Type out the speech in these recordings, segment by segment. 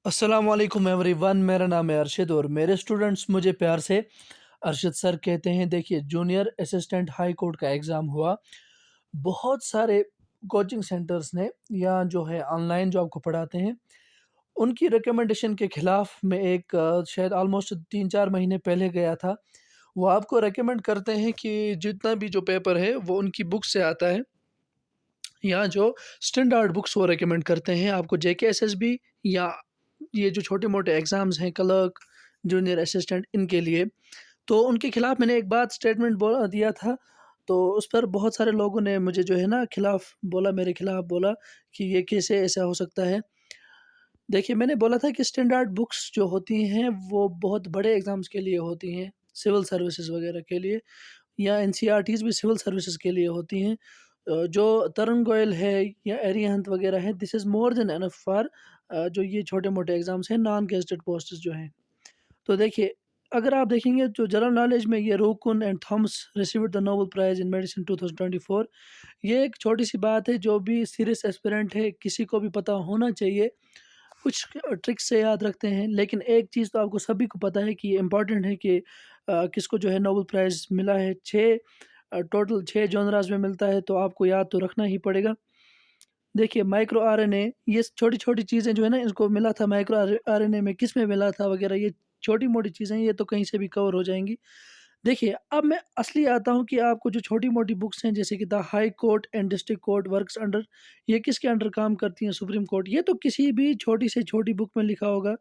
अस्सलाम वालेकुम एवरीवन, मेरा नाम है अरशद और मेरे स्टूडेंट्स मुझे प्यार से अरशद सर कहते हैं। देखिए, जूनियर असिस्टेंट हाई कोर्ट का एग्ज़ाम हुआ। बहुत सारे कोचिंग सेंटर्स ने या जो है ऑनलाइन जो आपको पढ़ाते हैं, उनकी रिकमेंडेशन के ख़िलाफ़ मैं एक शायद ऑलमोस्ट 3-4 महीने पहले गया था। वो आपको रिकमेंड करते हैं कि जितना भी जो पेपर है वो उनकी बुक से आता है या जो स्टैंडर्ड बुक्स वो रिकमेंड करते हैं आपको जेकेएसएसबी या ये जो छोटे-मोटे एग्ज़ाम्स हैं क्लर्क, जूनियर असिस्टेंट इनके लिए। तो उनके खिलाफ़ मैंने एक बात स्टेटमेंट दिया था, तो उस पर बहुत सारे लोगों ने मुझे जो है ना खिलाफ़ बोला, मेरे खिलाफ़ बोला कि ये कैसे ऐसा हो सकता है। देखिए, मैंने बोला था कि स्टैंडर्ड बुक्स जो होती हैं वो बहुत बड़े एग्ज़ाम्स के लिए होती हैं, सिविल सर्विसेज़ वग़ैरह के लिए या एनसीईआरटीज़ भी सिविल सर्विसेज़ के लिए होती हैं। जो तरुण गोयल है या एरिहंत वग़ैरह है, this is more than enough for जो ये छोटे-मोटे एग्ज़ाम्स हैं, नॉन गेज़ेटेड पोस्ट्स जो हैं। तो देखिए, अगर आप देखेंगे जो जनरल नॉलेज में ये Ruvkun and Thomas received the Nobel prize in medicine 2024। ये एक छोटी-सी बात है, जो भी सीरियस एस्पिरेंट है, किसी को भी पता होना चाहिए। कुछ ट्रिक्स से याद रखते हैं, लेकिन एक चीज़ तो आपको सभी को पता है कि ये इम्पोर्टेंट है कि किसको जो है नोबेल प्राइज़ मिला है। 6 टोटल 6 जॉनरास में मिलता है, तो आपको याद तो रखना ही पड़ेगा। देखिए, माइक्रो आरएनए ये छोटी-छोटी चीज़ें जो है ना, इसको मिला था माइक्रो आरएनए में किस में मिला था वगैरह, ये छोटी-मोटी चीज़ें ये तो कहीं से भी कवर हो जाएँगी। देखिए, अब मैं असली आता हूँ कि आपको जो छोटी-मोटी बुक्स हैं, जैसे कि the high court and district court works under, ये किसके अंडर काम करती हैं? Supreme court. ये तो किसी भी छोटी से छोटी बुक में लिखा होगा।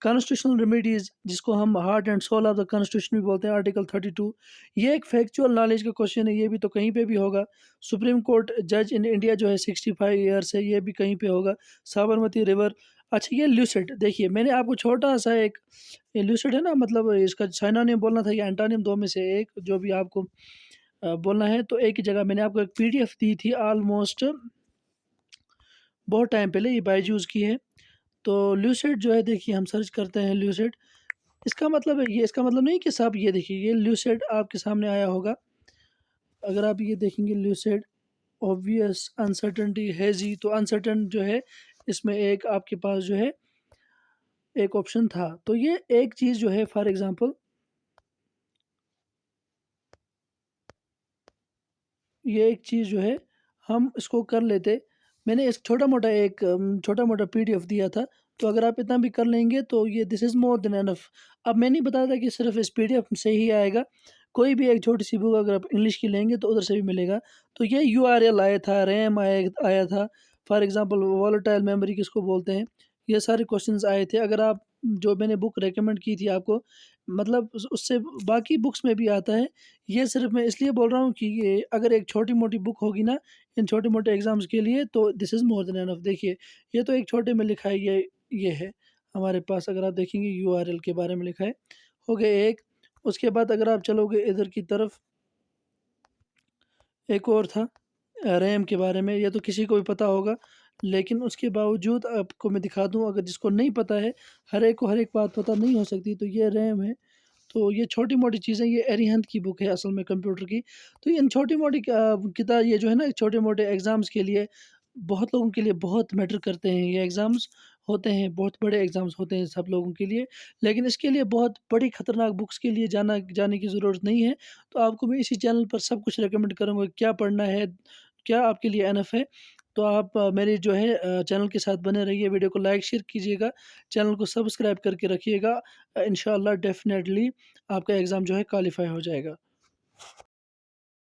कॉन्स्टिट्यूशनल रेमेडीज़, जिसको हम heart and soul of the constitution भी बोलते हैं, आर्टिकल 32, ये एक फैक्चुअल नॉलेज का क्वेश्चन है, ये भी तो कहीं पे भी होगा। सुप्रीम कोर्ट जज इन इंडिया जो है 65 ईयर्स है, ये भी कहीं पे होगा। साबरमती रिवर। अच्छा, ये ल्यूसिड, देखिए मैंने आपको छोटा-सा एक, ये ल्यूसिड है ना, मतलब इसका सिनोनिम बोलना था या एंटोनिम, 2 में से एक जो भी आपको बोलना है। तो एक ही जगह मैंने आपको एक पीडीएफ दी थी ऑलमोस्ट बहुत टाइम पहले, ये बायजूस की है। तो ल्यूसिड जो है, देखिए हम सर्च करते हैं ल्यूसिड, इसका मतलब है ये, इसका मतलब नहीं कि साहब ये देखिए, ये ल्यूसिड आपके सामने आया होगा। अगर आप ये देखेंगे ल्यूसिड, ऑब्वियस, अनसर्टेनिटी, हेज़ी, तो अनसर्टेन जो है, इसमें एक आपके पास जो है एक ऑप्शन था। तो ये एक चीज़ जो है, फॉर एग्ज़ाम्पल ये एक चीज़ जो है, हम इसको कर लेते। मैंने एक छोटा-मोटा पीडीएफ दिया था, तो अगर आप इतना भी कर लेंगे तो ये this is more than enough. अब मैं नहीं बता रहा कि सिर्फ़ इस पीडीएफ से ही आएगा, कोई भी एक छोटी-सी बुक अगर आप इंग्लिश की लेंगे तो उधर से भी मिलेगा। तो ये यूआरएल आया था, रैम आया था, फॉर एग्ज़ाम्पल वोलेटाइल मेमोरी किसको बोलते हैं, ये सारे क्वेश्चन्स आए थे। अगर आप, जो मैंने बुक रिकमेंड की थी आपको, मतलब उस उससे बाकी बुक्स में भी आता है। ये सिर्फ़ मैं इसलिए बोल रहा हूँ कि ये अगर एक छोटी-मोटी बुक होगी ना, इन छोटे-मोटे एग्ज़ाम्स के लिए, तो this is more than enough. देखिए, ये तो एक छोटे में लिखा है, ये है हमारे पास, अगर आप देखेंगे यूआरएल के बारे में लिखा है, हो गए एक। उसके बाद अगर आप चलोगे इधर की तरफ, एक और था रैम के बारे में, ये तो किसी को भी पता होगा, लेकिन उसके बावजूद आपको मैं दिखा दूँ, अगर जिसको नहीं पता है, हर एक को हर एक बात पता नहीं हो सकती, तो ये रैम है। तो ये छोटी-मोटी चीज़ें, ये अरिहंत की बुक है असल में कंप्यूटर की। तो इन छोटी-मोटी किताब, ये जो है ना छोटे-मोटे एग्ज़ाम्स के लिए, बहुत लोगों के लिए बहुत मैटर करते हैं ये एग्ज़ाम्स होते हैं, बहुत बड़े एग्ज़ाम्स होते हैं सब लोगों के लिए। लेकिन इसके लिए बहुत बड़ी खतरनाक बुक्स के लिए जाने की ज़रूरत नहीं है। तो आपको मैं इसी चैनल पर सब कुछ रिकमेंड करूँगा, क्या पढ़ना है, क्या आपके लिए इनफ है। तो आप मेरे जो है चैनल के साथ बने रहिए, वीडियो को लाइक शेयर कीजिएगा, चैनल को सब्सक्राइब करके रखिएगा। इंशाअल्लाह डेफ़िनेटली आपका एग्ज़ाम जो है क्वालीफ़ाई हो जाएगा।